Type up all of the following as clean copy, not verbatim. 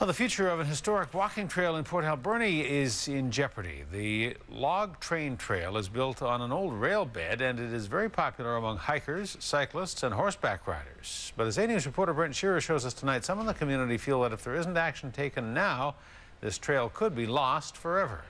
Well, the future of an historic walking trail in Port Alberni is in jeopardy. The log train trail is built on an old rail bed, and it is very popular among hikers, cyclists, and horseback riders. But as A-News reporter Brent Shearer shows us tonight, some in the community feel that if there isn't action taken now, this trail could be lost forever.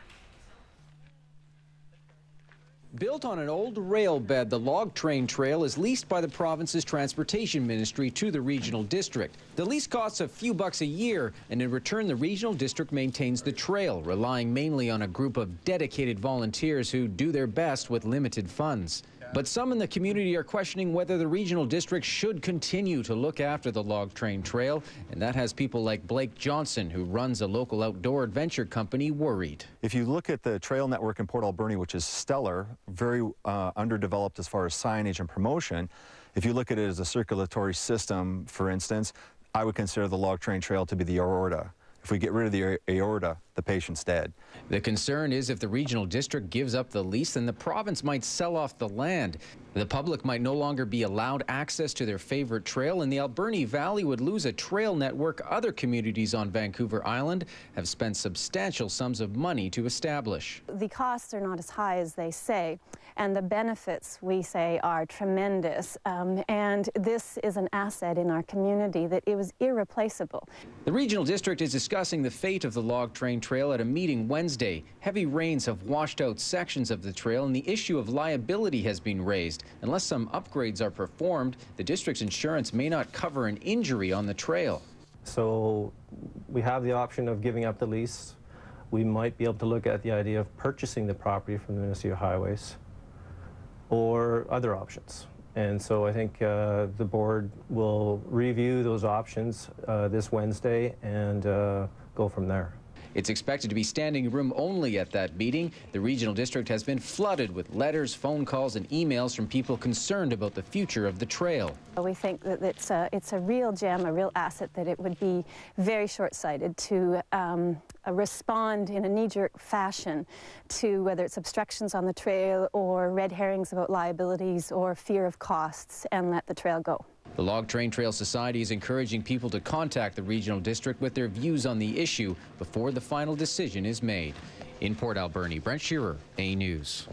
Built on an old rail bed, the log train trail is leased by the province's transportation ministry to the regional district. The lease costs a few bucks a year, and in return the regional district maintains the trail, relying mainly on a group of dedicated volunteers who do their best with limited funds. But some in the community are questioning whether the regional district should continue to look after the log train trail, and that has people like Blake Johnson, who runs a local outdoor adventure company, worried. If you look at the trail network in Port Alberni, which is stellar, very underdeveloped as far as signage and promotion, if you look at it as a circulatory system, for instance, I would consider the log train trail to be the aorta. If we get rid of the aorta, the patient's dead. The concern is if the regional district gives up the lease, then the province might sell off the land. The public might no longer be allowed access to their favorite trail, and the Alberni Valley would lose a trail network other communities on Vancouver Island have spent substantial sums of money to establish. The costs are not as high as they say, and the benefits, we say, are tremendous. And this is an asset in our community that it was irreplaceable. The regional district is discussing the fate of the log train trail at a meeting Wednesday. Heavy rains have washed out sections of the trail, and the issue of liability has been raised. Unless some upgrades are performed, the district's insurance may not cover an injury on the trail. So we have the option of giving up the lease. We might be able to look at the idea of purchasing the property from the Ministry of Highways or other options. And so I think the board will review those options this Wednesday and go from there. It's expected to be standing room only at that meeting. The regional district has been flooded with letters, phone calls, and emails from people concerned about the future of the trail. We think that it's a real gem, a real asset, that it would be very short-sighted to respond in a knee-jerk fashion to whether it's obstructions on the trail or red herrings about liabilities or fear of costs and let the trail go. The Log Train Trail Society is encouraging people to contact the regional district with their views on the issue before the final decision is made. In Port Alberni, Brent Shearer, A-News.